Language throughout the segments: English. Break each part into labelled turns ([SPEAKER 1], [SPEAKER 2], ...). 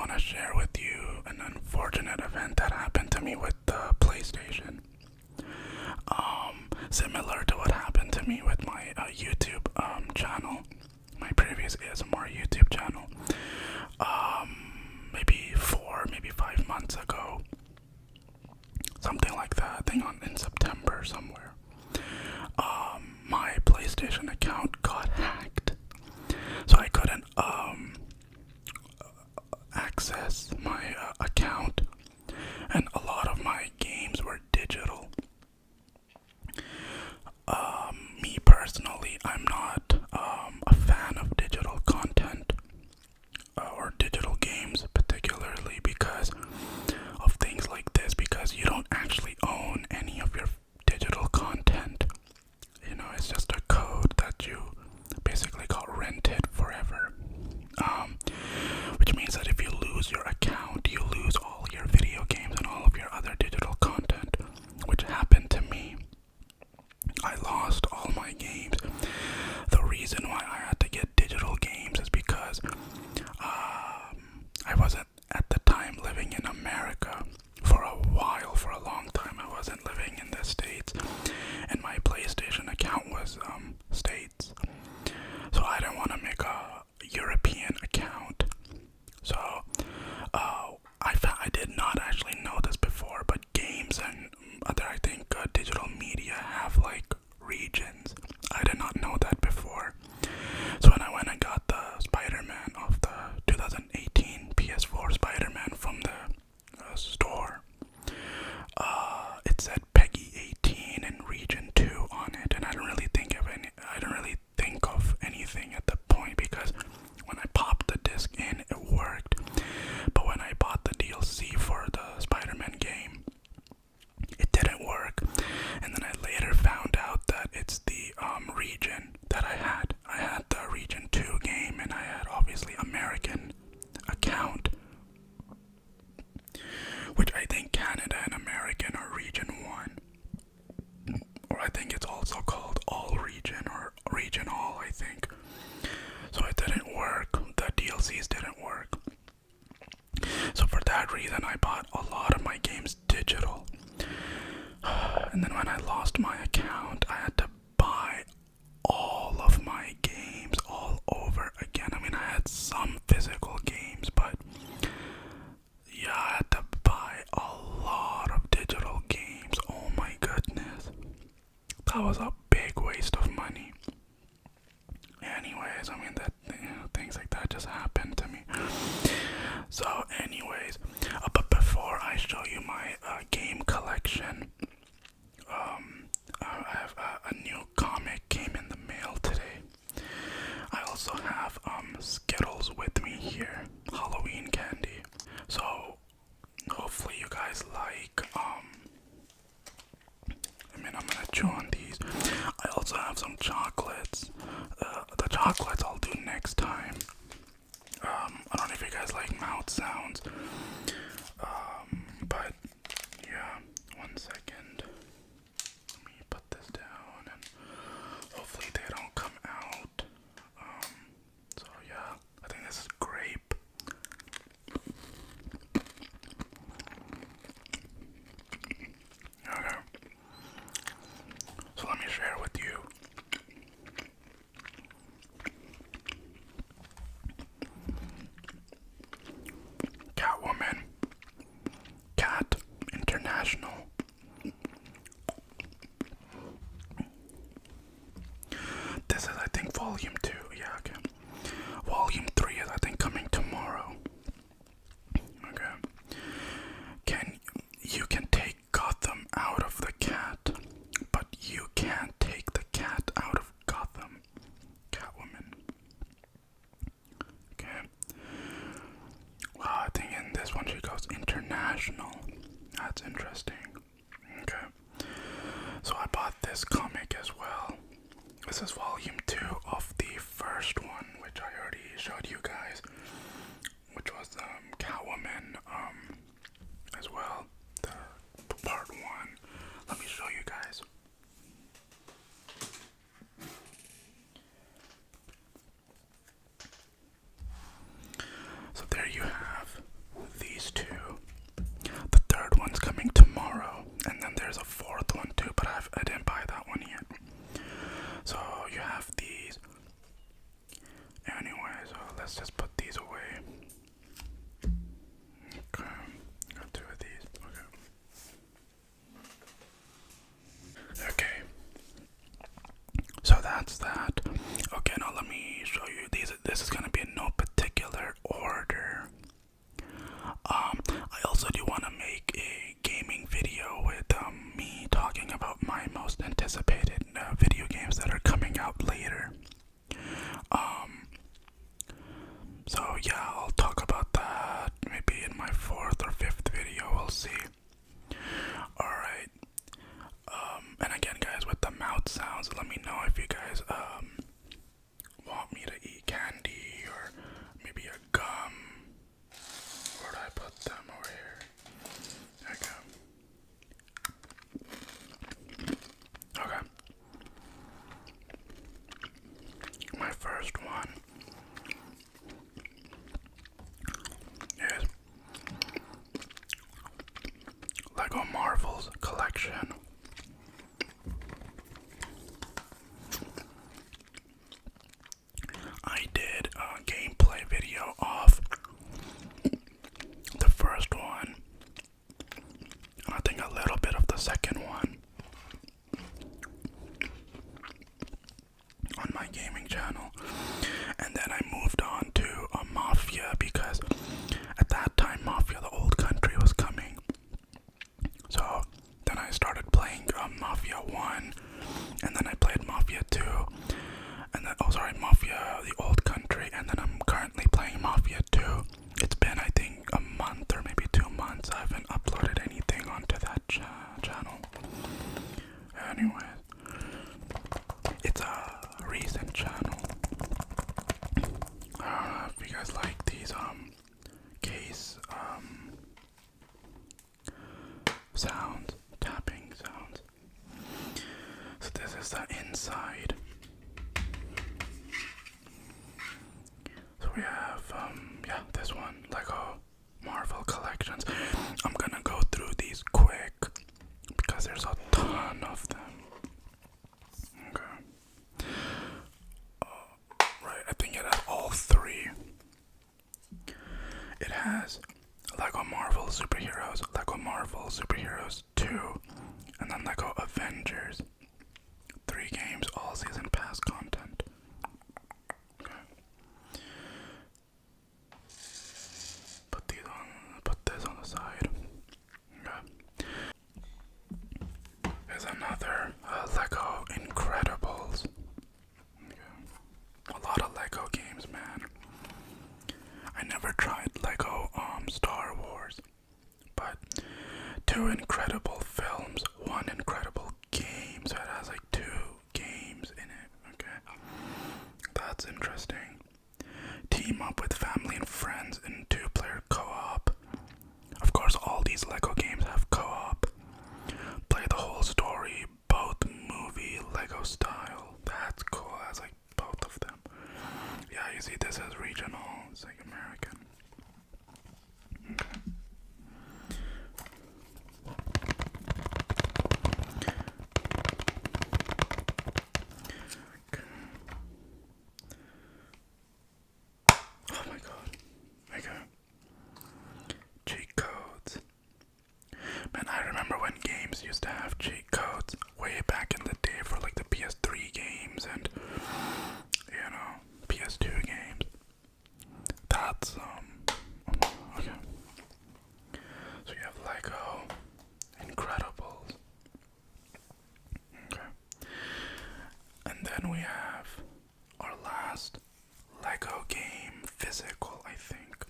[SPEAKER 1] want to share with you an unfortunate event that happened to me with the PlayStation. Similar to what happened to me with my YouTube channel, my previous ASMR YouTube channel. Maybe 5 months ago, something like that. I think in September somewhere. My PlayStation account got hacked, so I couldn't access my account, and a lot of my games were digital. Me personally, I'm not a fan of digital content or digital games, particularly because of things like this, because you don't actually own any of your digital content. You know, it's just a code that you basically got rented forever. Which means that if you lose your account, you lose all your video games and all of your other digital content, which happened to me. I lost all my games. The reason why I had to get digital games is because I wasn't at the time living in America for a while, for a long time. I wasn't living in the States, and my PlayStation account was States. So I didn't want to make a European account. So I did not actually know this before, but games and other, I think, digital media have like regions. I did not know that before. So when I went and got the Spider-Man of the 2018 PS4 Spider-Man from the store, it said Peggy 18 and Region 2 on it, and I didn't really think of anything at the point, because when I popped the disc in, it worked. But when I bought the DLC for the Spider-Man game, it didn't work. And then I later found out that it's the region that I had. I had the Region 2 game, and I had obviously American account, which I think Canada and American are Region 1. Or I think it's also called All Region or Region All, I think. So it didn't work. The DLCs didn't work. So for that reason, I bought a lot of my games digital. And then when I lost my account, I had to buy all of my games all over again. I mean, I had some physical games, but yeah, I had to buy a lot of digital games. Oh my goodness. That was a big waste of money. Anyways, I mean, things like that just happened to me. So anyways, but before I show you my game collection, I have a new comic came in the mail today. I also have Skittles with me here, Halloween candy. So hopefully you guys like. I'm gonna chew on these. I also have some chocolates. The chocolates I'll do next time. I don't know if you guys like mouth sounds. But yeah, 1 second. Let me put this down, and hopefully they don't come out. So yeah, I think this is grape. Okay. So let me share with you. Catwoman. Cat International. This is, I think, volume 2. Yeah, okay. Volume 3 is, I think, coming tomorrow. Okay. You can take Gotham out of the cat, but you can't take the cat out of Gotham. Catwoman. Okay. Wow, I think in this one she goes international. That's interesting. Okay. So I bought this comic as well. This is volume 2 of the first one, which I already showed you guys, which was Catwoman as well, the part 1. Let me show you guys. So there you have Also, do you want to make a gaming video with me talking about my most anticipated video games that are coming out later? Um, so yeah, I'll talk about that maybe in my fourth or fifth video. We'll see. Alright. And again, guys, with the mouth sounds, let me know if you guys want me to eat candy or maybe a gum. Where did I put them? Over here. There we go. Okay. My first one is Lego Marvel's collection. I did a gameplay video of the first one, and I think a little bit of the second one on my gaming channel, and then I moved on to Mafia because at that time Mafia the Old Country was coming. So then I started playing Mafia 1, and then I played Mafia 2, and then, Mafia the Old Country, and then I'm currently playing Mafia 2. It's been, I think, a month or maybe 2 months. I haven't uploaded anything onto that channel. Anyways, it's a recent channel. I don't know if you guys like these case sounds, tapping sounds. So this is the inside. So we have yeah, this one, Lego Marvel collections. I'm gonna go through these quick because there's a ton of them. Okay. Right, I think it has all three. It has Lego Marvel Superheroes, Lego Marvel Superheroes 2, and then Lego Avengers. 3 games, all season pass content. Okay. Put this on the side. Okay. There's another Lego Incredibles. Okay. A lot of Lego games, man. I never tried Lego Star Wars, but 2 incredible films, 1 incredible game, so it has like 2 games in it. Okay, that's interesting. Team up with family and friends in 2-player co-op. Of course, all these Lego games have co-op. Play the whole story, both movie Lego style. That's cool. That's like both of them. Yeah, you see, this is regional. It's like American. Okay. Oh my god. Okay. Cheat codes. Man, I remember when games used to have cheat codes way back in the day for like the PS3 games and, you know, PS2 games. That's, okay. So you have Lego Incredibles. Okay. And then we have our last Lego game, physical, I think.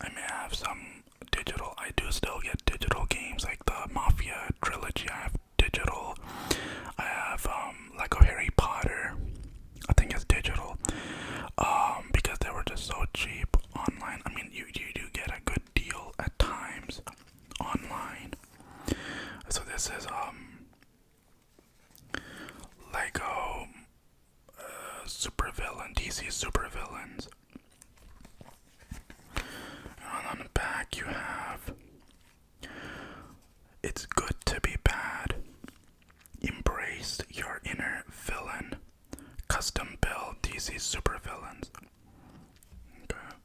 [SPEAKER 1] I may have some digital. I do still get digital games like the Mafia trilogy. I have digital. I have Lego Harry Potter. I think it's digital. Because they were just so cheap online. I mean, you do get a good deal at times online. So this is Lego Supervillain, DC Supervillains. And on the back you have It's Good to Be Bad. Embrace your inner villain. Custom build DC Supervillains. Okay.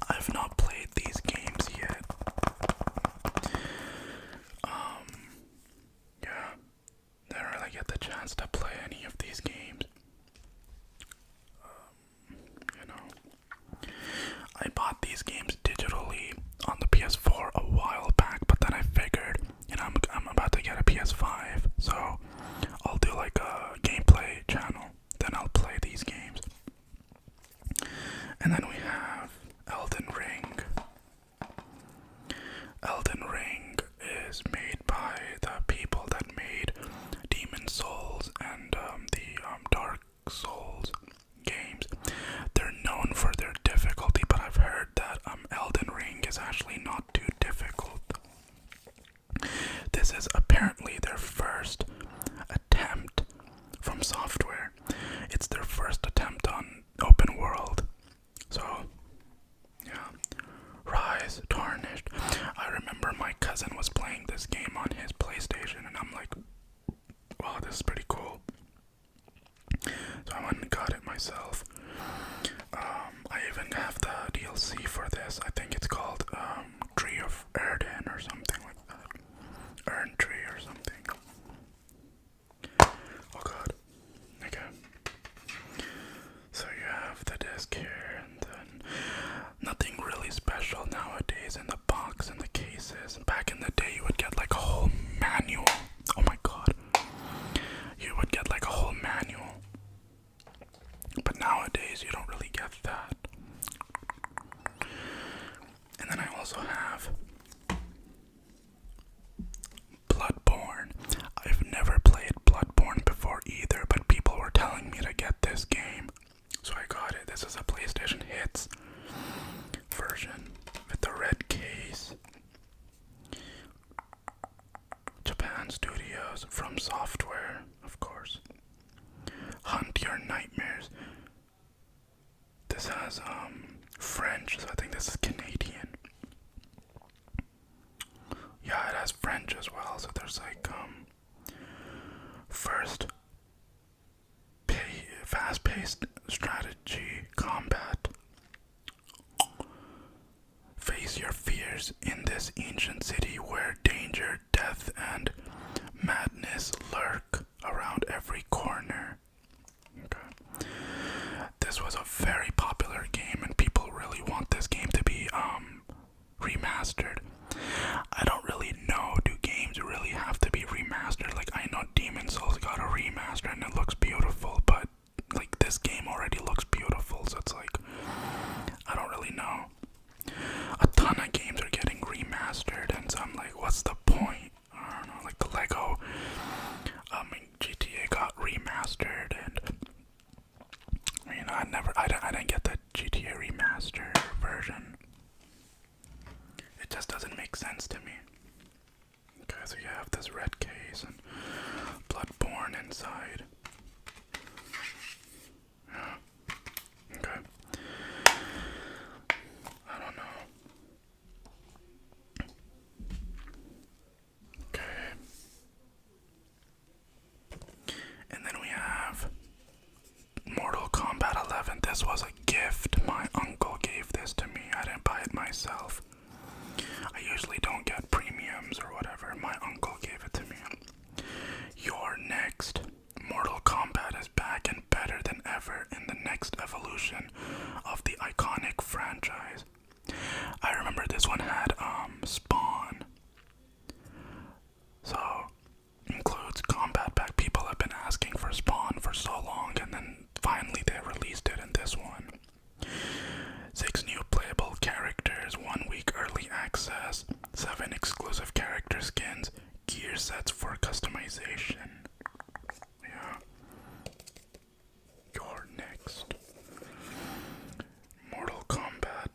[SPEAKER 1] I've not played these games yet. Yeah. Never really get the chance to play any of these games. You know. also have Bloodborne. I've never played Bloodborne before either, but people were telling me to get this game. So I got it. This is a PlayStation Hits version with the red case. Japan Studios, From Software, of course. Hunt Your Nightmares. This has French, so I think this is Canadian. Yeah, it has French as well, so there's like first fast-paced strategy combat. Face your fears in this ancient city where danger, death, and madness lurk around every corner. Okay. This was a very popular game, and people really want this game to be remastered. I don't really know, do games really have to be remastered? Like, I know Demon Souls got a remaster and it looks beautiful, but like this game already looks beautiful, so it's like, I don't really know. A ton of games are getting remastered, and so I'm like, what's the point? I don't know, like the Lego GTA got remastered, and you know, I didn't get the GTA remaster version. It just doesn't make sense to me. Okay, so you have this red case and Bloodborne inside. Yeah. Okay. I don't know. Okay. And then we have Mortal Kombat 11. This was a gift. My uncle gave this to me. I didn't buy it myself. I usually don't get premiums or whatever. My uncle gave it to me. You're next. Mortal Kombat is back and better than ever in the next evolution of the iconic franchise. I remember this one had Spawn. So includes combat pack. People have been asking for Spawn for so long, and then finally they released it in this one. 6 new playable characters, 1 week early access, 7 exclusive character skins, gear sets for customization. Yeah. You're next. Mortal Kombat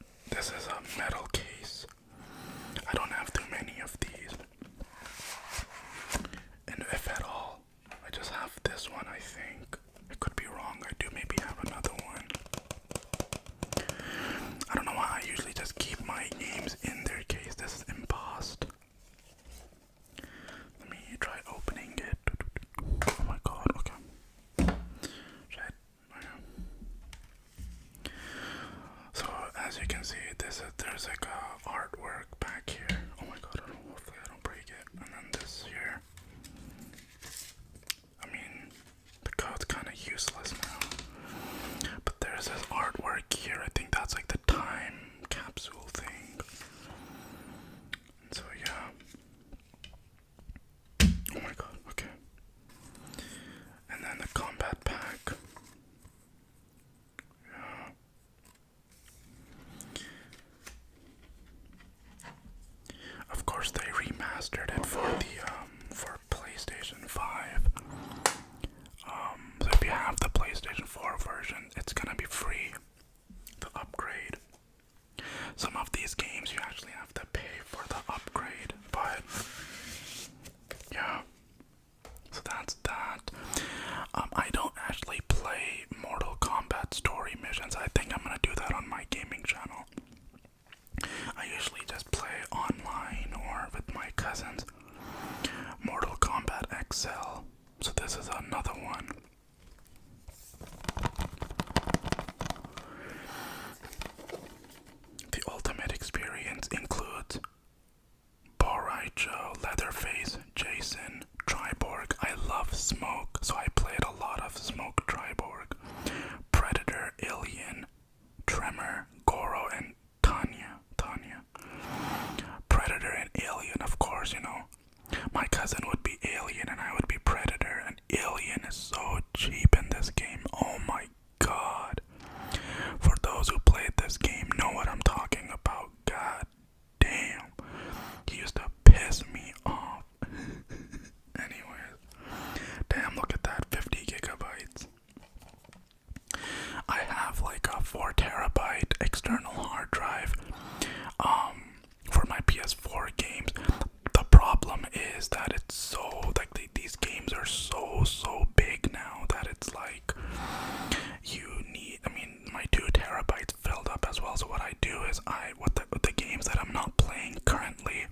[SPEAKER 1] the games that I'm not playing currently,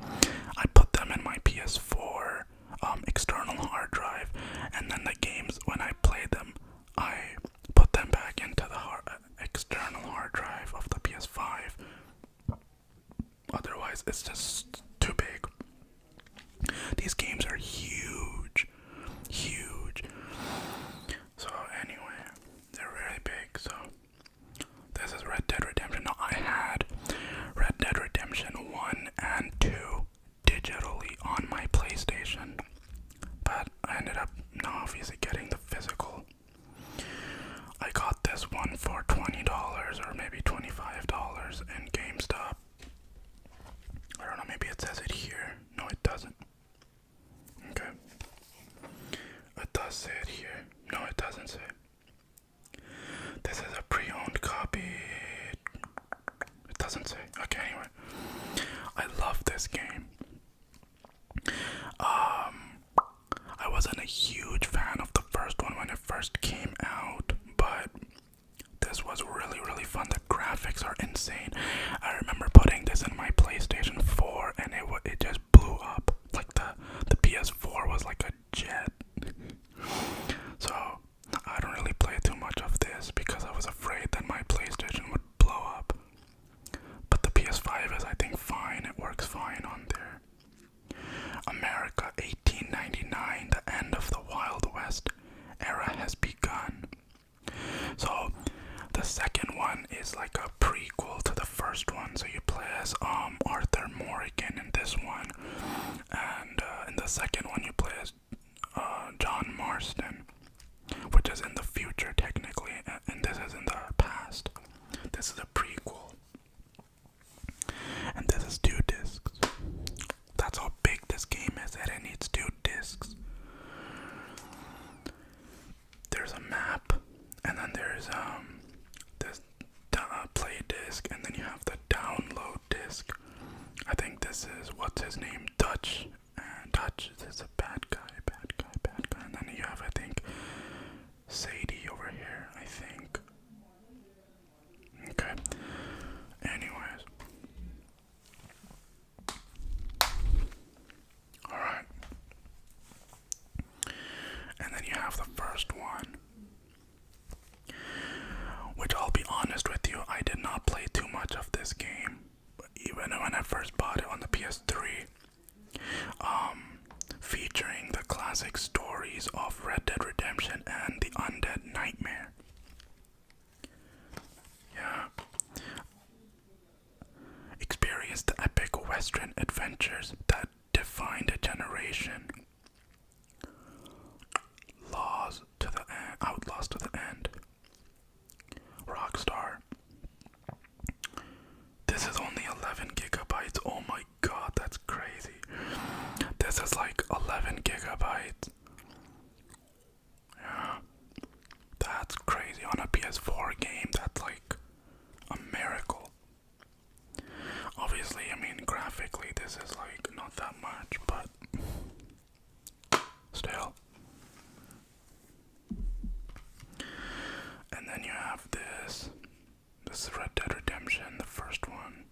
[SPEAKER 1] I put them in my PS4 external hard drive, and then the games when I play them, I put them back into the external hard drive of the PS5. Otherwise, it's just too big. These games are huge, huge. So anyway, they're really big. So this is Red Dead Redemption. Now I had Red Dead Redemption 1 and 2 digitally on my PlayStation, but I ended up now obviously getting the physical. I got this one for $20 or maybe $25 in GameStop. I don't know, maybe it says it here. No, it doesn't. Okay. It does say it here. No, it doesn't say. This is a pre-owned copy. It doesn't say. Okay, anyway. I love this game. I wasn't a huge fan of the first one when it first came out, but this was really, really fun. The graphics are insane. I remember putting this in my PlayStation 4 and it just blew up. Like the PS4 was like a jet. So I don't really play too much of this because I was afraid that my PlayStation would blow up. But the PS5 is, I think, fine. It works fine on there. America, 1899, the end of the Wild West era has begun. So the second one is like a prequel to the first one. So you play as Arthur Morgan in this one, and in the second one you play as John Marston, which is in the future technically, and this is in the past. This is a prequel, and this is 2 discs. That's how big this game is, that it needs 2 discs. There's a map, and then there's this play disc, and then you have the download disc. I think this is, what's his name, Dutch. Dutch is a bad guy, and then you have, I think, Sadie over here, I think. Okay. Anyways. Alright. And then you have the first one, which I'll be honest with you, I did not play too much of this game. But even when I first bought it on the PS3, featuring the classic stories of Red Dead Redemption and the Undead Nightmare. Yeah. Experienced the epic western adventures that defined a generation. Outlaws to the end. Rockstar. This is only 11 gigabytes. Oh my god, that's crazy. This is like 11 gigabytes. Yeah. That's crazy. On a PS4 game, that's like a miracle. Obviously, I mean, graphically, this is like not that much, but still. And then you have this. This is Red Dead Redemption, the first one.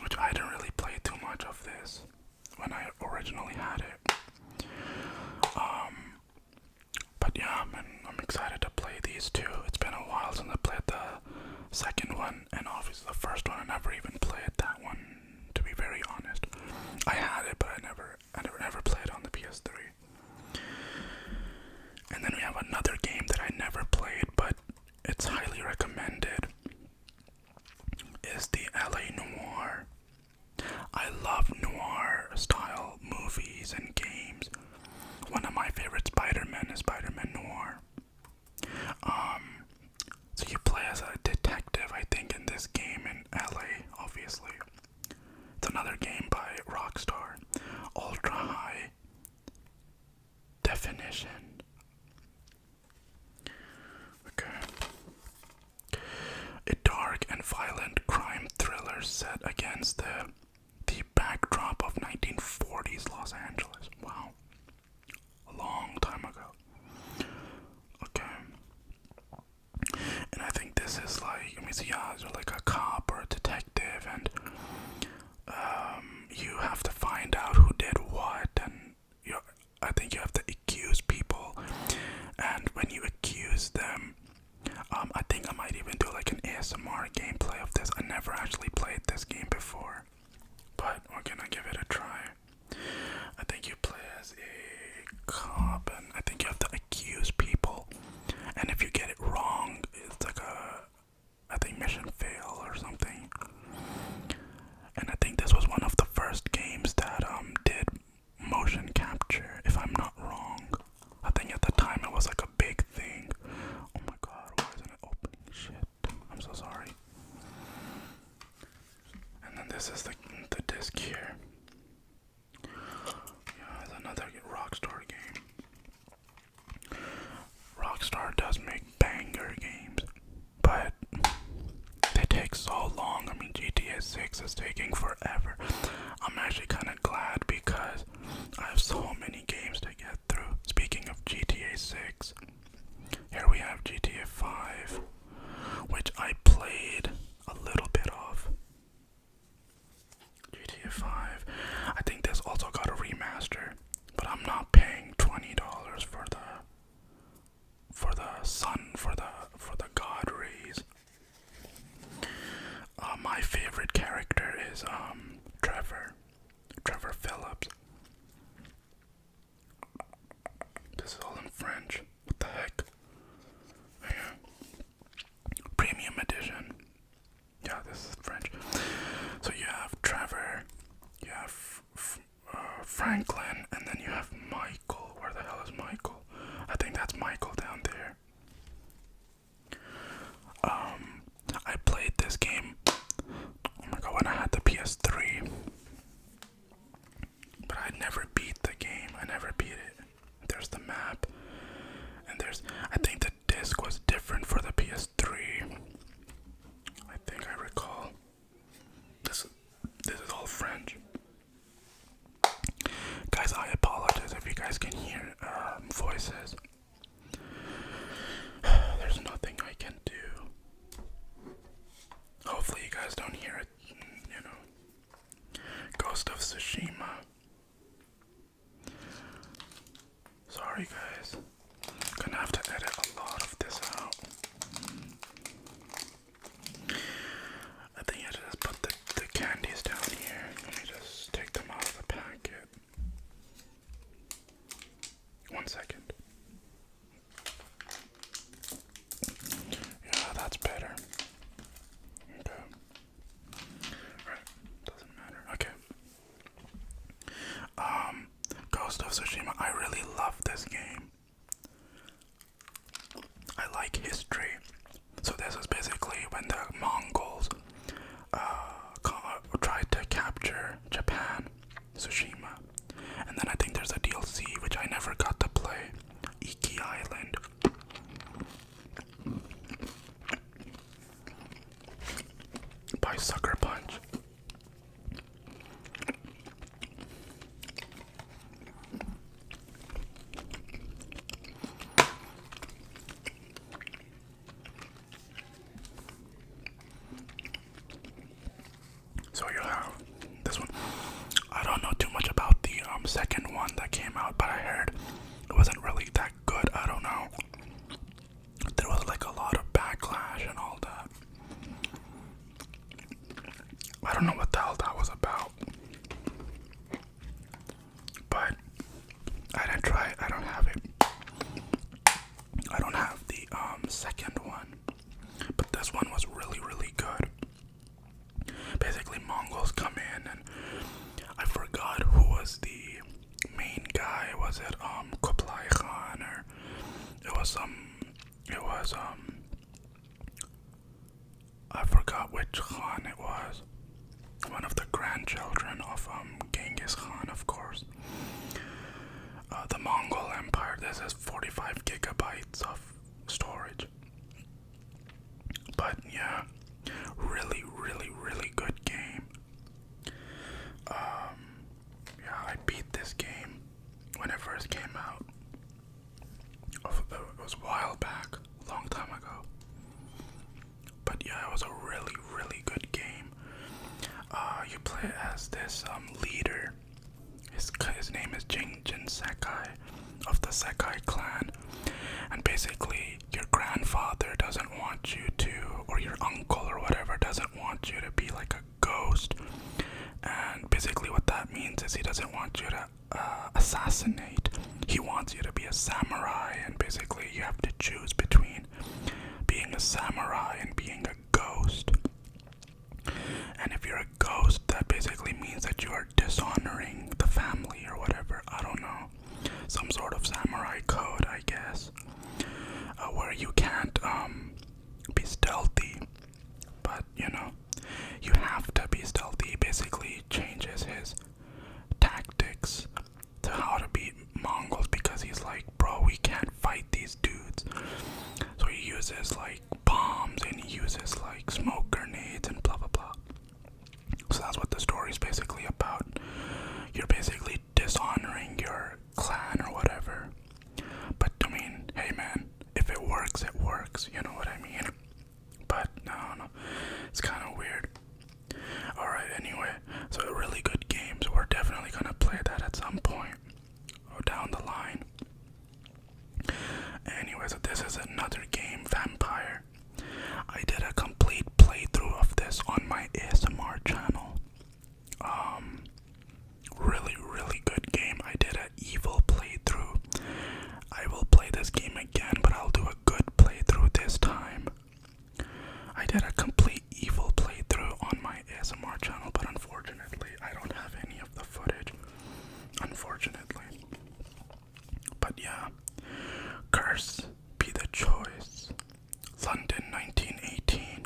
[SPEAKER 1] Which I didn't really play too much of this when I originally had it. But yeah, I'm excited to play these two. It's been a while since I played the second one, and obviously the first one. I never even played that one, to be very honest. I had it, but I never played on the PS3. And then we have another game that I never played, but it's highly recommended. Is the LA Noire. I love noir style movies and games. One of my favorite Spider-Man is Spider-Man Noir. So you play as a detective, I think, in this game in LA, obviously. It's another game by Rockstar. Ultra high definition. Okay. A dark and violent crime thriller set against the backdrop of 1940s Los Angeles. Wow. A long time ago. Okay. And I think this is like, let me see, yeah, it's like a cop actually played this game before, but we're gonna give it a try. I think you play as a cop, and I think you have to accuse people. And if you get it wrong, it's like I think mission fail or something. And I think this was one of the first games that did motion capture, if I'm not wrong. I think at the time it was like a big thing. Oh my god, why isn't it opening? Shit, I'm so sorry. And then this is the disc here. Yeah, it's another Rockstar game. Rockstar does make banger games, but they take so long. I mean, GTA 6 is taking forever. I'm actually kind of glad because I have so many games to get through. Speaking of GTA 6, here we have GTA 5, which I played a little bit of. GTA 5. I think this also got a remaster, but I'm not paying $20 for the God rays. My favorite character is Trevor Phillips. This is all in French. What the heck? Yeah. Premium edition. Yeah, this is French. So you have Trevor, you have Franklin, and then you have Michael. Where the hell is Michael? I think that's Michael down there. I played this game, oh my god, when I had the PS3. But I never beat the game. I never beat it. There's the map. And I think the disc was different for the PS3. I think I recall. This is all French. Guys, I apologize if you guys can hear voices. There's nothing I can do. Hopefully you guys don't hear it, Ghost of Tsushima. Sorry guys. Gonna have to edit a lot of this out. I think I just put the candies down here. Let me just take them out of the packet. 1 second. Yeah, that's better. Okay. Alright, doesn't matter. Okay. Ghost of Tsushima. I really love this game. I like history. So this is basically when the Mongols tried to capture Japan, Tsushima. And then I think there's a DLC which I never got to play, Iki Island. By Sucker Punch. So you have this one. I don't know too much about the second one that came out, but I heard it wasn't really that good. I don't know. There was like a lot of backlash and all that. I don't know what the hell that was about. But I didn't try it. I don't have it. I don't have the second one. But this one was really, really good. Basically, Mongols come in, and I forgot who was the main guy. Was it Kublai Khan, or it was I forgot which Khan it was. One of the grandchildren of Genghis Khan, of course. The Mongol Empire. This is 45 gigabytes of storage. But yeah, really, really, really good game. Yeah, I beat this game when it first came out. It was a while back, a long time ago. But yeah, it was a really, really good game. You play as this leader. His name is Jin Sakai of the Sakai clan, and basically your grandfather doesn't want you to, or your uncle or whatever doesn't want you to be like a ghost. And basically what that means is he doesn't want you to assassinate. He wants you to be a samurai, and basically you have to choose between being a samurai and being a ghost. And if you're a ghost, that basically means that you are dishonoring the family or whatever. I don't know. Some sort of samurai code, I guess. Where you can't be stealthy. But, you know, you have to be stealthy. He basically changes his tactics to how to beat Mongols, because he's like, bro, we can't fight these dudes. So he uses like bombs, and he uses like smoke grenades and blah blah blah. So that's what the story is basically about. You're basically dishonoring your clan or whatever. But I mean, hey man, if it works, it works. You know what I mean? But no, it's kind of weird. Alright, anyway, so a really good game. So we're definitely gonna play that at some point down the line. Anyway, so this is another game, Vampire. I did a complete playthrough of this on my ASMR channel. Really good game. I did an evil playthrough. I will play this game again, but I'll do a good playthrough this time. I did a complete evil playthrough on my ASMR channel, but unfortunately, I don't have any of the footage. Unfortunately. But yeah. Curse be the choice. London 1918.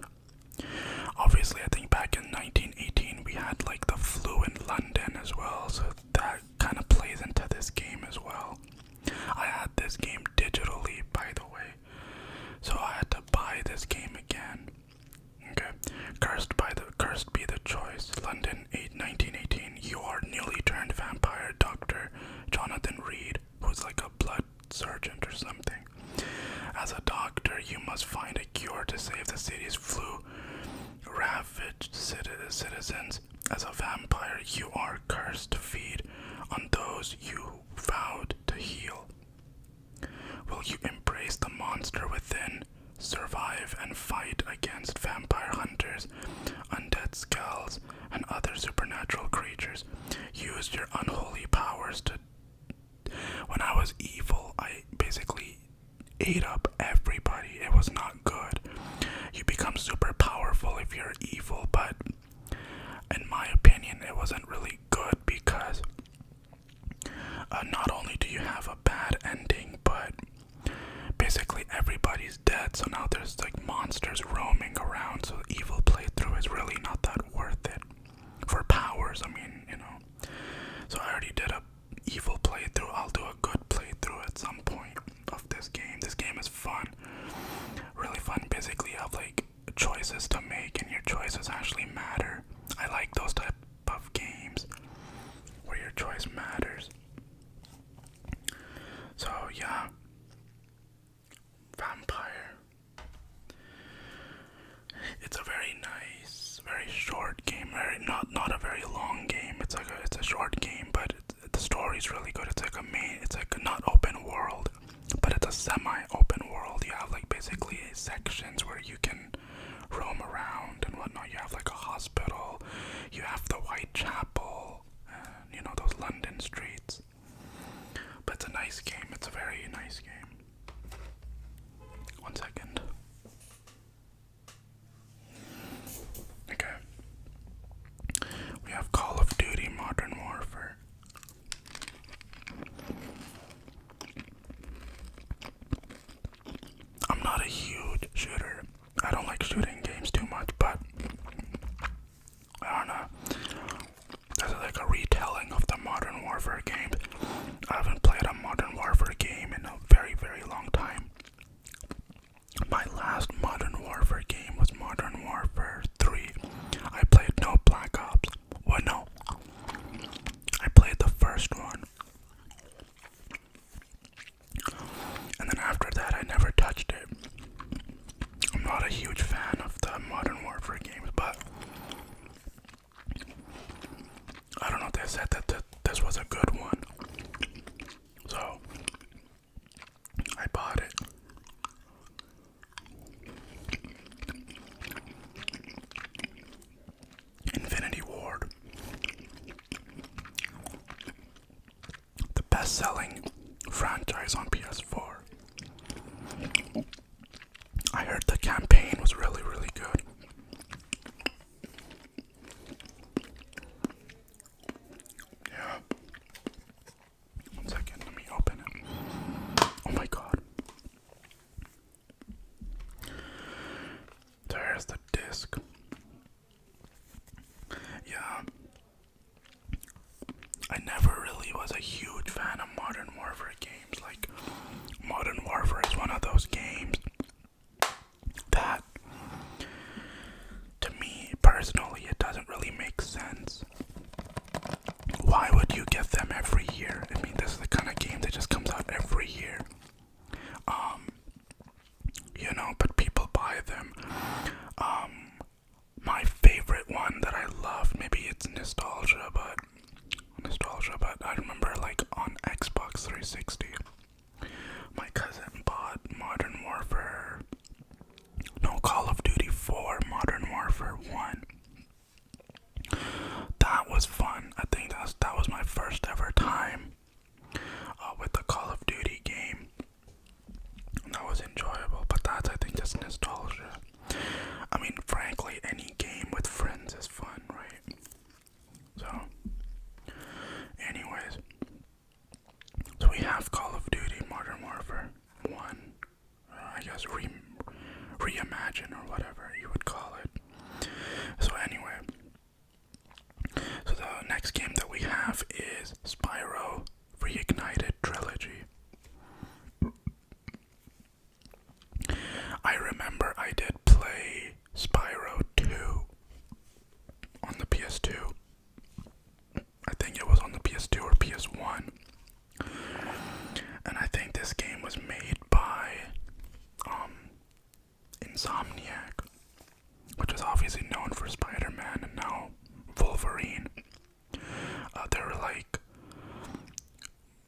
[SPEAKER 1] Obviously, I think back in 1918 we had like the flu in London as well, so that kind of plays into this game as well. I had this game digitally, by the way, so I had to buy this game again. Okay, cursed be the choice. London 1918. You are newly turned vampire Dr. Jonathan Reed, who's like a blood surgeon or something. As a doctor, you must find a cure to save the city's flu-ravaged citizens. As a vampire, you are cursed to feed on those you vowed to heal. Will you embrace the monster within, survive and fight against vampire hunters, undead skulls, and other supernatural creatures? Use your unholy powers to... When I was evil, I basically ate up everybody. It was not good. You become super powerful if you're evil, but in my opinion, it wasn't really good, because not only do you have a bad ending, but basically everybody's dead, so now there's like monsters roaming around, so the evil playthrough is really not that worth it. For powers, I mean, you know. So I already did a evil playthrough. I'll do a good playthrough at some point of this game. This game is fun. Really fun. Basically you have like choices to make, and your choices actually matter. I like those type of games where your choice matters. So yeah. Vampire. It's a very nice, very short game. Not a very long game. It's a short game, but the story's really good. It's like a not open world, but it's a semi-open world. You have like basically sections where you can roam around and whatnot. You have like a hospital. You have the Whitechapel, and you know, those London streets. But it's a nice game. It's a very nice game. 1 second. Okay. We have Call of Duty Modern Warfare. I'm not a huge shooter. I don't like shooting games too much, but I don't know. This is like a retelling of the Modern Warfare games. I haven't played a Modern Warfare game in a very, very long time. My last Modern Warfare game was Modern Warfare 3. I played no Black Ops. Well, no. I played the first one. And then after that, I never touched it. I'm not a huge fan of the Modern Warfare games, but I don't know, they said that this was a good one. So I bought it. selling franchise on PS4. I heard the campaign was really, really good. Yeah. One second, let me open it. Oh my god. There's the disc. Yeah. I never really was a huge fan of Modern Warfare games. Like, Modern Warfare is one of those games that, to me personally, it doesn't really make sense. Why would you get them every year? I mean, this is the kind of game that just comes out every year. But people buy them. My favorite one that I love, maybe it's nostalgia, but I remember like on Xbox 360, my cousin bought Modern Warfare, no, Call of Duty 4, Modern Warfare 1. That was fun. I think that was my first ever time with the Call of Duty game. That was enjoyable, but that's, I think, just nostalgia. I mean, frankly, any game with friends is fun, right? So, anyways, so we have Call of Duty Modern Warfare 1, I guess reimagine or whatever you would call it. So anyway, so the next game that we have is Spyro Reignited Trilogy. I remember I did play Spyro 2 on the PS2. I think it was on the PS2 or PS1. And I think this game was made by Insomniac, which is obviously known for Spider-Man and now Wolverine. They're like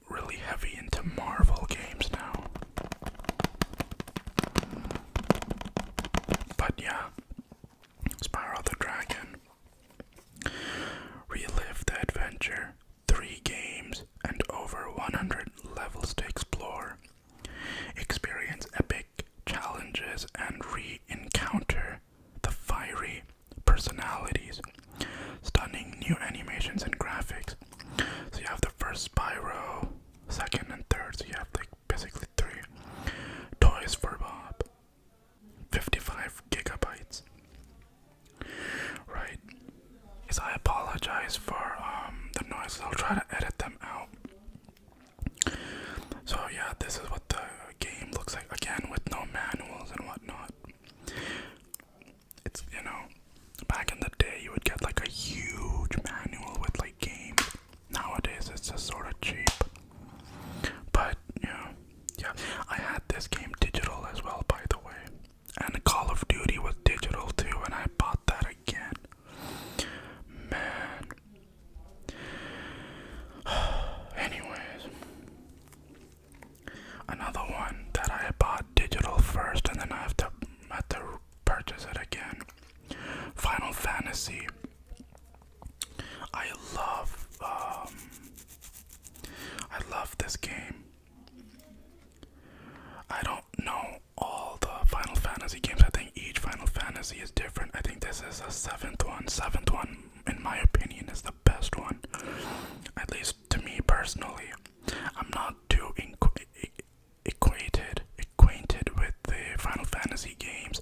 [SPEAKER 1] really heavy into Marvel games now. But yeah, Spyro the Dragon. Relive the adventure. 3 games and over 100 levels to explore. Experience epic challenges and re-encounter the fiery personalities. Stunning new animations and graphics. So you have the first Spyro, second and third, so you have like basically 3. Toys for Bob. 55 gigabytes. Right. Yes, I apologize for the noises. I'll try to edit them out. So yeah, this is what the game looks like, again with no manuals and whatnot. It's, back in the day you would get like a huge manual with like games. Nowadays it's just sort of cheap. But yeah, I had this game digital as well, by the way. And Call of Duty was digital too, and I bought that again. Man. Anyways, another one that I bought digital first, and then I had to purchase it again. Final Fantasy. I love this game. I don't know all the Final Fantasy games. I think each Final Fantasy is different. I think this is a 7th one. 7th one, in my opinion, is the best one. At least to me personally. I'm not too acquainted with the Final Fantasy games,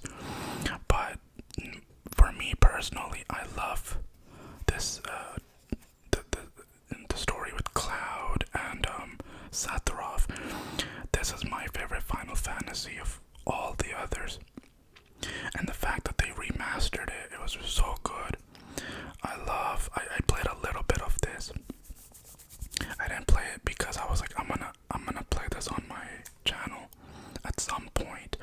[SPEAKER 1] but for me personally, I love this the story with Cloud and Sephiroth. This is my favorite Final Fantasy of all the others, and the fact that they remastered it, it was so good. I played a little bit of this. I didn't play it because I was like, I'm gonna play this on my channel at some point.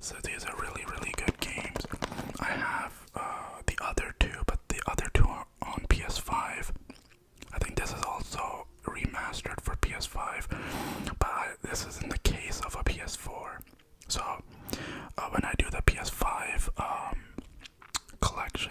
[SPEAKER 1] So these are really, really good games. I have the other 2, but the other 2 are on PS5. I think this is also remastered for PS5, but this is in the case of a PS4. So when I do the PS5 collection,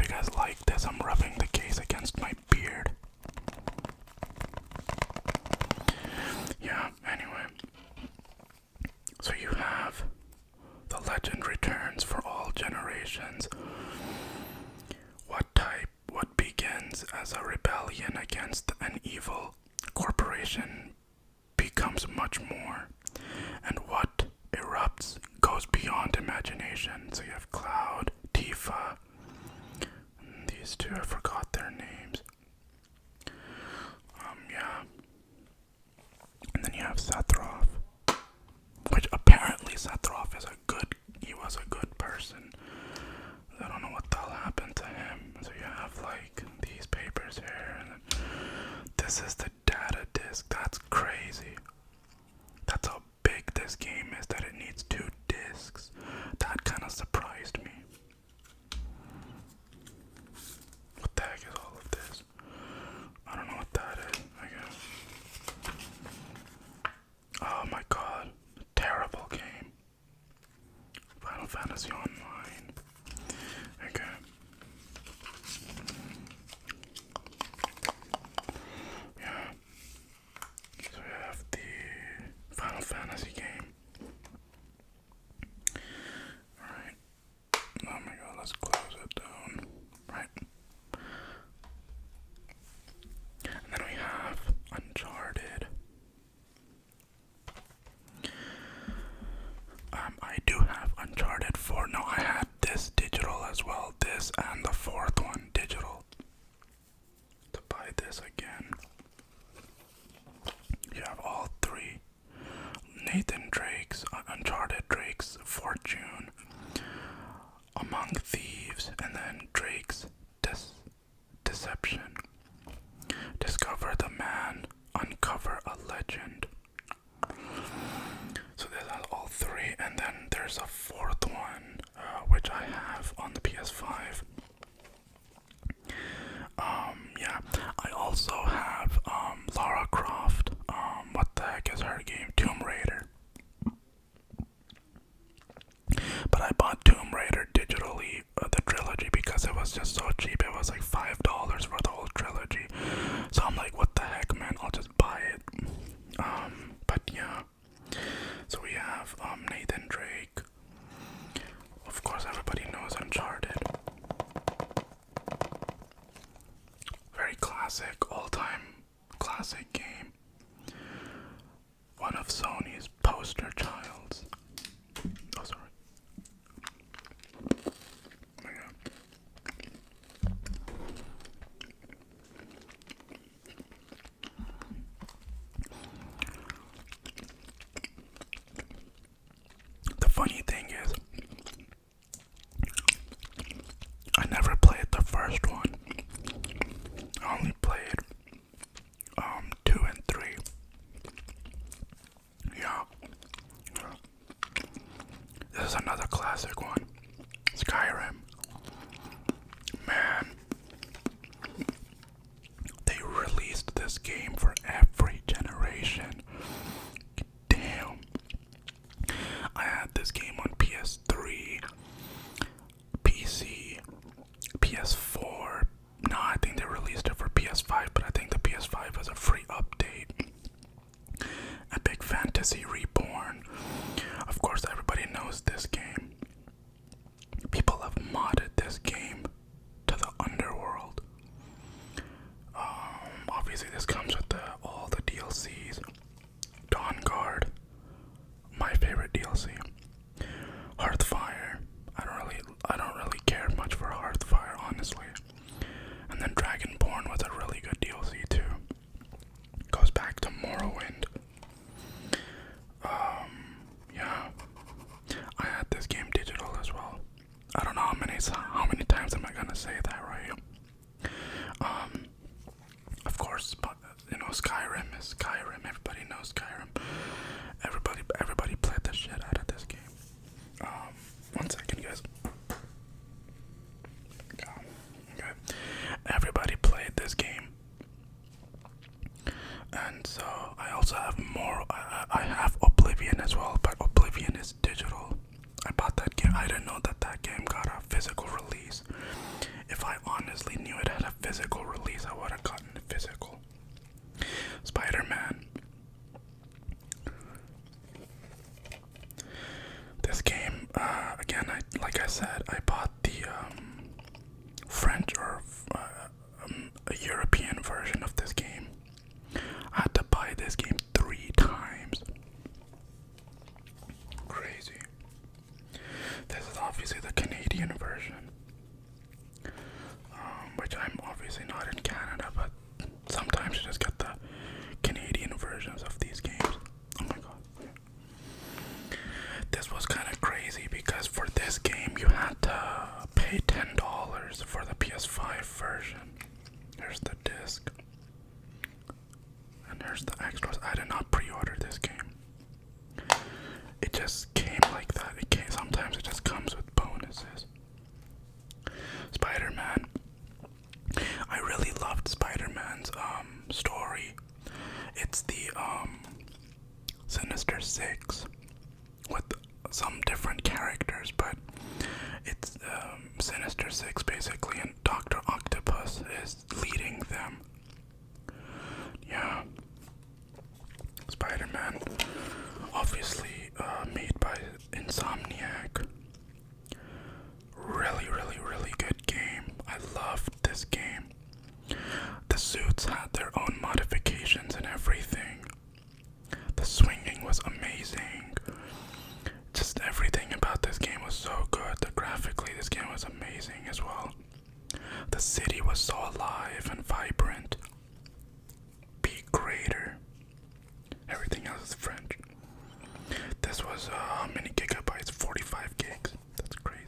[SPEAKER 1] guys like this? I'm rubbing the case against my beard. Yeah, anyway. So you have The Legend Returns for All Generations. What begins as a rebellion against an evil corporation becomes much more, and what erupts goes beyond imagination. So you have Cloud, Tifa, and these two, I forgot their names. Yeah. And then you have Sephiroth, which apparently Sephiroth he was a good person. I don't know what the hell happened to him. So you have like these papers here, and then this is the data disk. That's crazy. That's how big this game is, that it needs 2 discs. That kind of surprised me. What the heck is all of this? I don't know what that is, I guess. Oh my god. Terrible game. Final Fantasy Online. Okay. Yeah. So we have the Final Fantasy game. Alright. Oh my god, let's close it down. Right. And then we have Uncharted. I do have Uncharted 4. No, I had this digital as well. This and the 4th one digital. To buy this again. You have all 3. Nathan Drake's, Uncharted Drake's Fortune, Among Thieves, and then Drake's Deception. Discover the man, uncover a legend. So there's all 3, and then there's a 4th one, which I have on the PS5. Yeah, I also have Lara Croft. What the heck is her game? Tomb Raider. But I bought Tomb Raider digitally, the trilogy, because it was just so cheap. It was like $5 for the whole trilogy. So I'm like, what the heck, man? I'll just buy it. But yeah. So we have Nathan Drake. Of course, everybody knows Uncharted. Very classic, all-time classic game. One of Sony's poster childs. Oh, sorry. Oh my god. The funny thing is, I never played the first one. I only played 2 and 3. Yeah. This is another classic one. Skyrim. Man. They released this game for every generation. Damn. I had this game on PS3, PC, PS4. No, I think they released it for PS5, but I think the PS5 was a free update. Epic Fantasy Reborn. Of course, everybody knows this game. People have modded this game to the underworld. Obviously, this comes with all the DLCs. Dawn Guard, my favorite DLC. Hearthfire. I don't really care much for Hearthfire, honestly. And then Dragonborn was a really good DLC too. Goes back to Morrowind. Yeah. I had this game digital as well. I don't know how many times am I gonna say that, right? Of course, but Skyrim is Skyrim. Everybody knows Skyrim. Everybody played the shit out of this game. 1 second, guys. Okay. Everybody played this game. And so I also have more. I have Oblivion as well, but Oblivion is digital. I bought that game. I didn't know that game got a physical release. If I honestly knew it had a physical release, I would have gotten it physical. Spider-Man. This game, again, like I said, I bought the French or a European version of this game. I had to buy this game 3 times. Crazy. This is obviously the Canadian version, which I'm obviously not in Canada, but sometimes you just get the Canadian versions of these games. Oh my god. This was kind of crazy because for this game you had to pay $10 for the PS5 version. There's the disc. And there's the extras. I did not pre-order this game. It just came like that. Sometimes it just comes with bonuses. Spider-Man. I really loved Spider-Man's story. It's the Sinister Six with some different characters, but it's Sinister Six basically, and Dr. Octopus is leading them. Yeah. Spider-Man, obviously made by Insomniac. Really good game. I loved this game. The suits had their own modifications and everything. The swinging was amazing. Just everything about this game was so good. Graphically, this game was amazing as well. The city was so alive and vibrant. Be greater. Everything else is French. This was how many gigabytes? 45 gigs. That's crazy.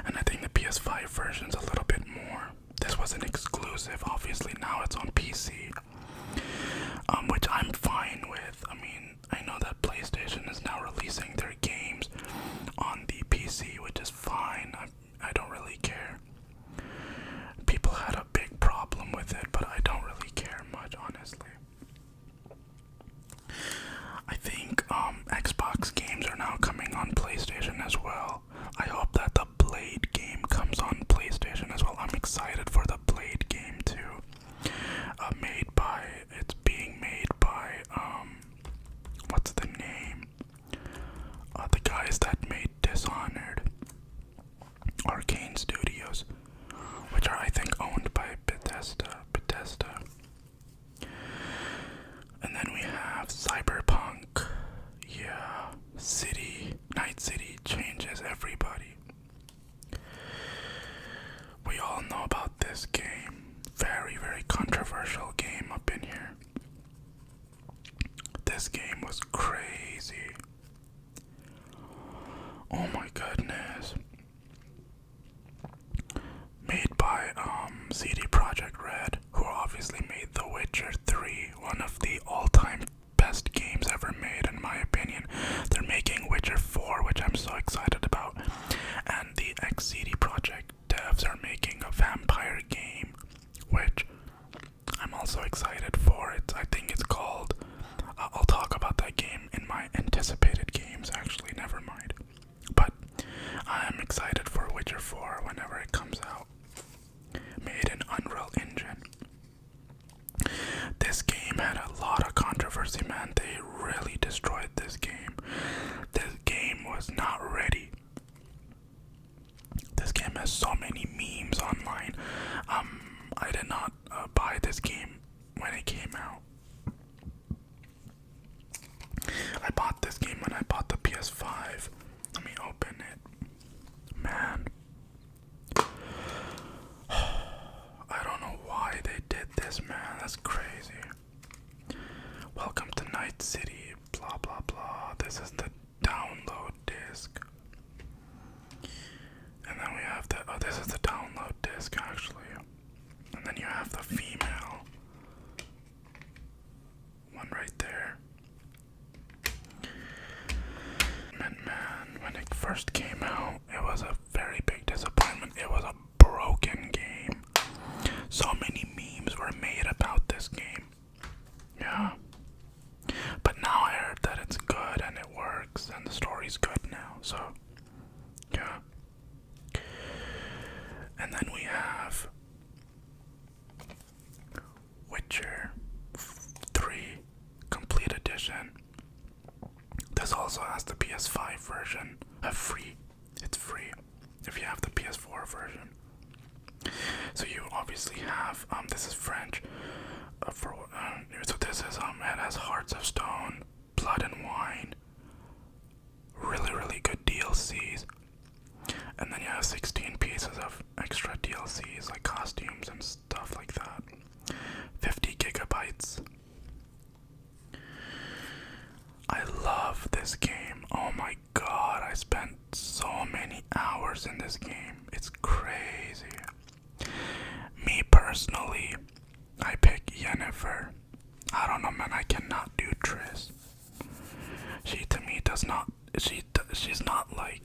[SPEAKER 1] And I think the PS5 version's a little bit more. This was an exclusive. Obviously now it's on PC, which I'm fine with. I mean, I know that PlayStation is now releasing their games on the PC, which is fine. I don't really care. People had a big problem with it, but I don't really care much, honestly. I think Xbox games are now coming on PlayStation as well. I hope that the Blade game comes on PlayStation as well. I'm excited for the Blade game too. It's being made by, what's the name? The guys that made Dishonored. Arcane Studios, which are, I think, owned by Bethesda. And then we have Cyberpunk. Yeah, Night City changes everybody. We all know about this game. Very controversial game up in here. This game was crazy. Oh my goodness. Made by CD Projekt Red, who obviously made The Witcher 3, one of the all-time best games ever made in my opinion. They're making Witcher 4, which I'm so excited about. And the ex-CD Projekt devs are making a vampire game, which I'm also excited for. I think it's called, I'll talk about that game in my anticipated games, actually, never mind. But I'm excited for Witcher 4 whenever it comes out. Made in Unreal Engine. This game had a lot of controversy, man. They really destroyed this game. This game was not ready. This game has so many memes online. I did not buy this game when it came out. I bought this game when I bought the PS5. Let me open it. Man. I don't know why they did this, man. That's crazy. Welcome to Night City. Blah, blah, blah. This is the download disc. And then we have this is the download disc, actually. And then you have the female one right there. Man, when it first came out, it was a very big disappointment. It was a broken game. So many memes were made about this game. Yeah. But now I heard that it's good and it works and the story's good now. So, yeah. And then we have obviously have this is French. So this is it has Hearts of Stone, Blood and Wine, really good DLCs, and then you have 16 pieces of extra DLCs like costumes and stuff like that. 50 gigabytes. I love this game. Oh my god, I spent so many hours in this game. It's crazy. Me personally, I pick Yennefer. I don't know, man. I cannot do Triss. She to me does not. She's not like.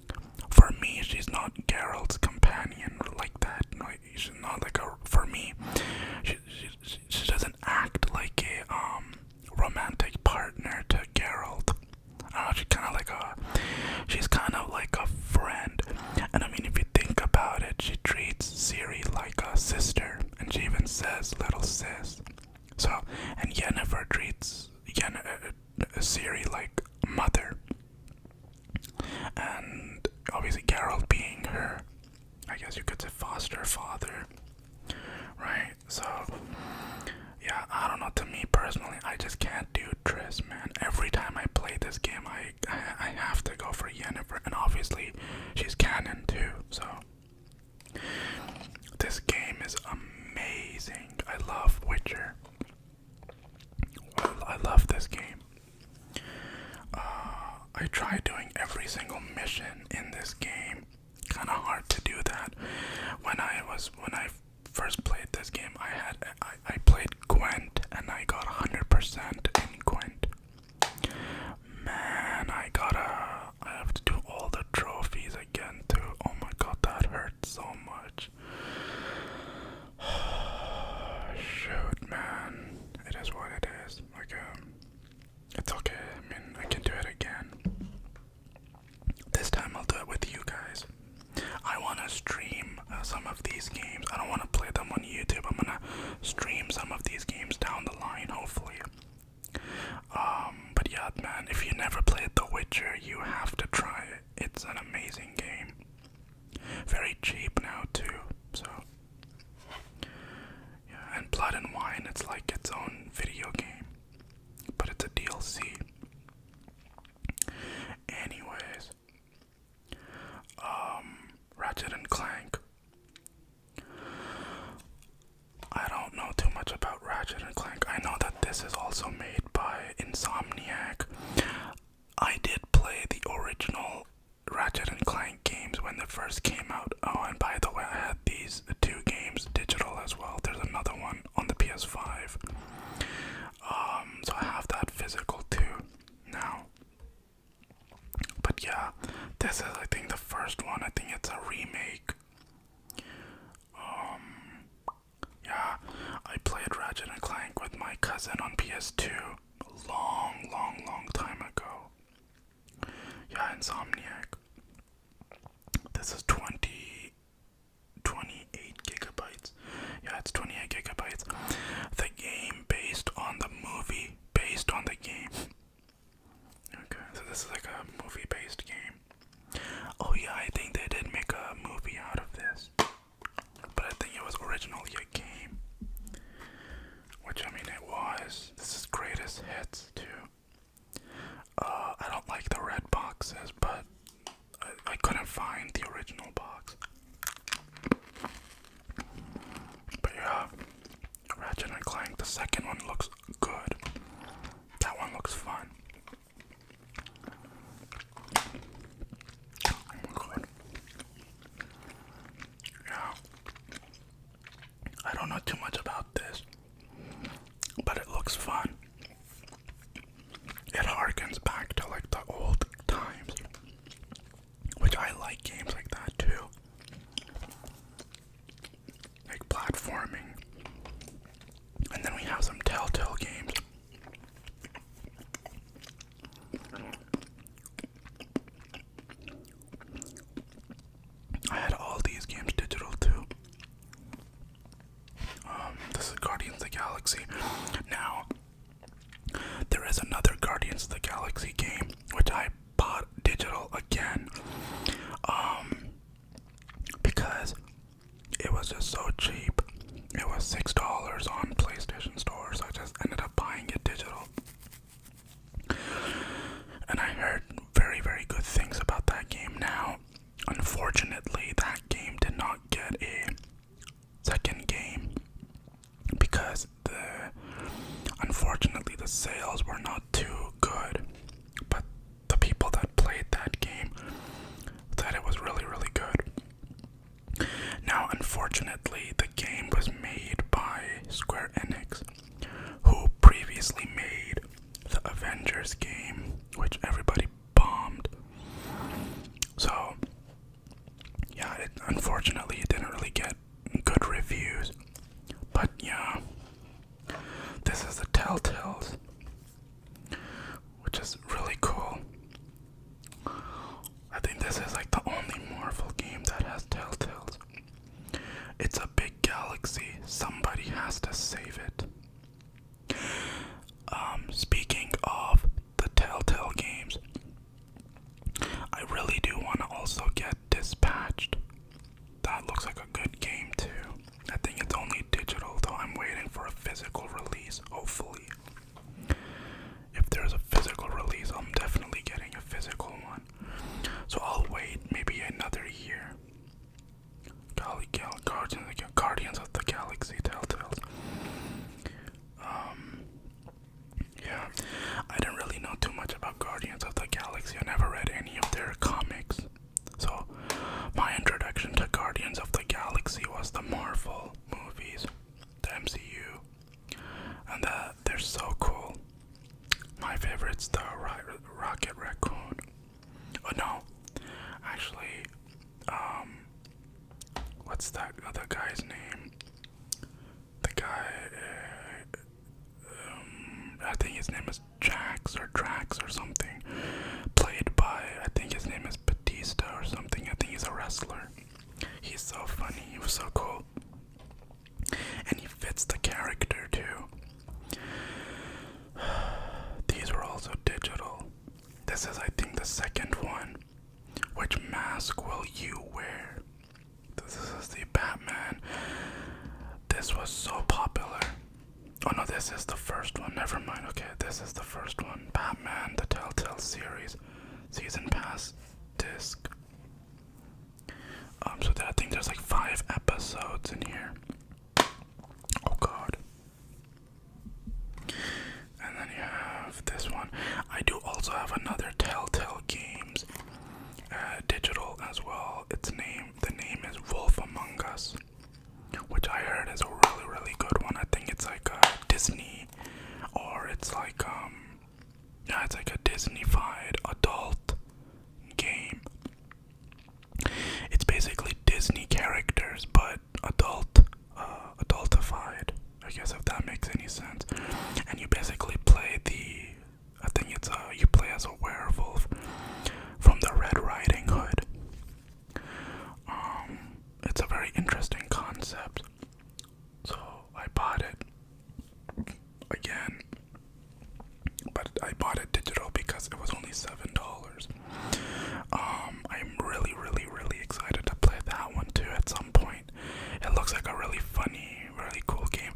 [SPEAKER 1] For me, she's not Geralt's companion like that. Like, she's not like a. For me, she doesn't act like a romantic partner to Geralt. I don't know. She's kind of like a friend. And I mean, if you think about it, she treats Ciri like a sister, and she even says "little sis." So, and Yennefer treats Ciri like mother, and obviously Geralt being her, I guess you could say, foster father, right? So, yeah, I don't know. To me personally, I just can't do Triss, man. Every time I play this game, I have to go for Yennefer, and obviously she's canon too. So, this game is amazing. I love Witcher. I love this game. I tried doing every single mission in this game. Kind of hard to do that. When I first played this game, I played Gwent and I got 100% in Gwent. Man, I have to do all the trophies again too. Oh my god, that hurts so much. Shoot, man. It is what it is. Like, it's okay. I mean, I can do it again. This time I'll do it with you guys. I want to stream some of these games. I don't want to play them on YouTube. I'm gonna stream some of these games down the line, hopefully. But yeah, man, if you never played The Witcher, you have to try it. It's an amazing game. Very cheap now too. So yeah, and Blood and Wine, it's like its own video game, but it's a DLC. Anyways, Ratchet and Clank. I don't know too much about Ratchet and Clank. I know that this is also made by Insomniac. I did play the original Ratchet and Clank games when they first came out. Oh, and by the way, I had these two games digital as well. There's another one on the PS5. So I have that physical too now. But yeah, this is, I think, the first one. I think it's a remake. Yeah, I played Ratchet and Clank with my cousin on PS2 a long time ago. Yeah, Insomniac. This is 28 gigabytes. Yeah, it's 28 gigabytes. The game based on the movie, based on the game. Okay, so this is like a movie-based game. Oh yeah, I think they did make a movie out of this. But I think it was originally a game. Which, I mean, it was. This is greatest hits too. I don't like the red boxes, but I couldn't find the original box. But yeah, Ratchet and Clank, the second one looks good. That one looks fun. Oh my god. Yeah. I don't know too much about this, but it looks fun. It harkens back to like the old times, which I like games like that too. Like platforming. And then we have some Telltale games. I had all these games digital too. This is Guardians of the Galaxy. Now, there is another Guardians of the Galaxy game, which I bought digital again. Because it was just so cheap. the sales were not too good, but the people that played that game said it was really, really good. Now, unfortunately, the game was made by Square Enix, who previously made the Avengers game, which everybody bombed. So, yeah, unfortunately, it didn't really get good reviews. But yeah, this is the Telltales, which is really cool. I think this is like the only Marvel game that has Telltales. It's a big galaxy. Somebody has to save it. Speaking of the Telltale games, I really do want to also get Dispatched. That looks like a good game too. I think it's only digital, though I'm waiting for a physical release, hopefully. If there's a physical release, I'm definitely getting a physical one. So I'll wait maybe another year. Guardians of the Galaxy Telltales. Yeah, I didn't really know too much about Guardians of the Galaxy. I never read any of their comics. So my introduction to Guardians of the Galaxy was the Marvel movies, the MCU, and they're so cool. My favorite's the Rocket Raccoon. Oh no, actually, what's that other guy's name? The guy, I think his name is Jax or Drax or something. Played by, I think his name is Batista or something. I think he's a wrestler. He's so funny. He was so cool. And he fits the character too. These were also digital. This is, I think, the second one. Which mask will you wear? This is the Batman. This was so popular. Oh no, this is the first one. Never mind. Okay, this is the first one. Batman, the Telltale series, season pass disc. So I think there's like 5 episodes in here. Oh god. And then you have this one. I do also have another Telltale Games, digital as well. The name is Wolf Among Us, which I heard is a really, really good one. I think it's like a Disney, or it's like yeah, it's like a Disney-fied adult game. It's basically Disney characters, but adultified, I guess, if that makes any sense. And you basically play you play as a werewolf from the Red Riding Hood. It's a very interesting concept. So I bought it again, but I bought it digital because it was only $7. I'm really, really, really excited to play that one too at some point. It looks like a really funny, really cool game.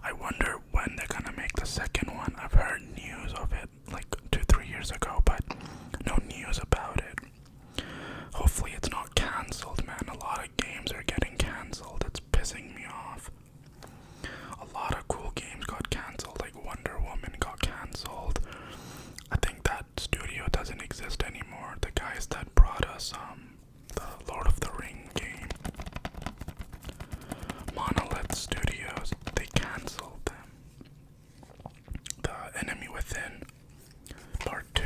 [SPEAKER 1] I wonder when they're gonna make the second one. I've heard news of it like 2-3 years ago, but no news about it. Hopefully it's not cancelled, man. A lot of games are getting cancelled. It's pissing me off. A lot of cool games got cancelled, like Wonder Woman got cancelled. I think that studio doesn't exist anymore. The guys that brought us the Lord of the Ring game, Monolith Studios, they cancelled them. The Enemy Within, Part 2,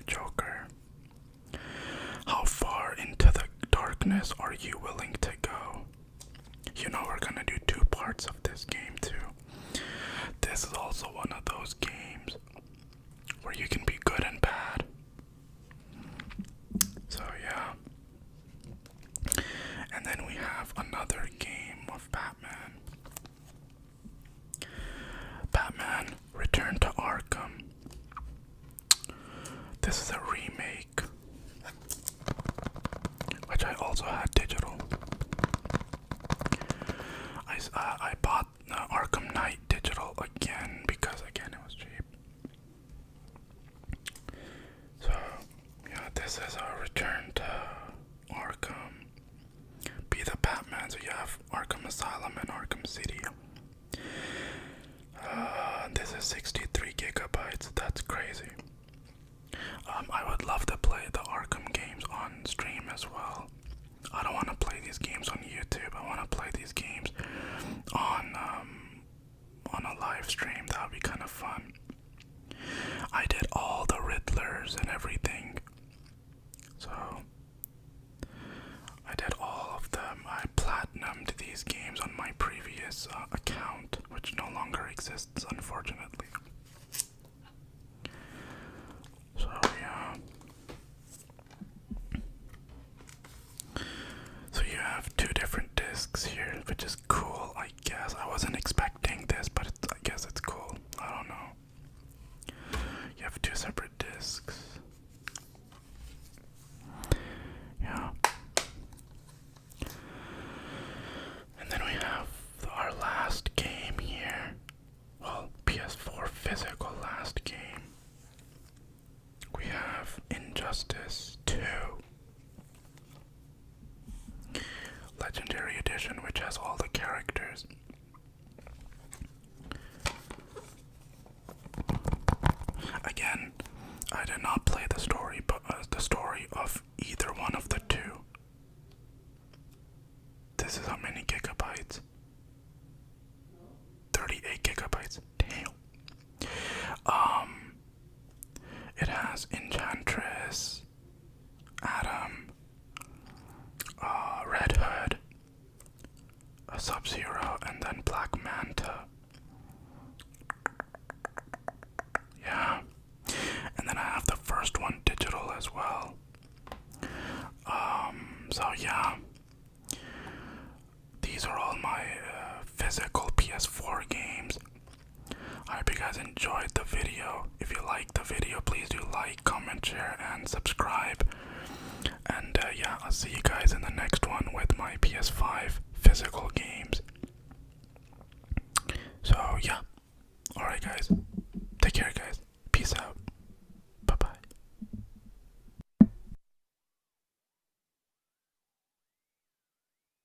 [SPEAKER 1] Joker. How far into the darkness are you willing to go? You know we're gonna do 2 parts of this game too. This is also one of those games where you can be good and bad. So yeah. And then we have another game of Batman. Batman Return to Arkham. This is a remake, which I also had digital. I bought Arkham Knight digital again because again it was cheap. So yeah, this is a Return to Arkham. Be the Batman, so you have Arkham Asylum and Arkham City. This colors and everything. So I did all of them. I platinumed these games on my previous account, which no longer exists, unfortunately. So yeah. So you have two different discs here, which is cool, I guess. I wasn't expecting this, but I guess it's cool. I don't know. You have two separate discs. Yeah. And then we have our last game here. Well, PS4 physical last game. We have Injustice 2. Legendary Edition, which has all the characters. Again, I did not play the story, but the story of either one of the two. This is how many gigabytes? 38 gigabytes. Damn. It has Enchantress, Atom, Red Hood, Sub-Zero, and then Black Manta. Yeah. And then I have the first one digital as well. So yeah. These are all my physical PS4 games. I hope you guys enjoyed the video. If you liked the video, please do like, comment, share, and subscribe. And yeah, I'll see you guys in the next one with my PS5 physical games.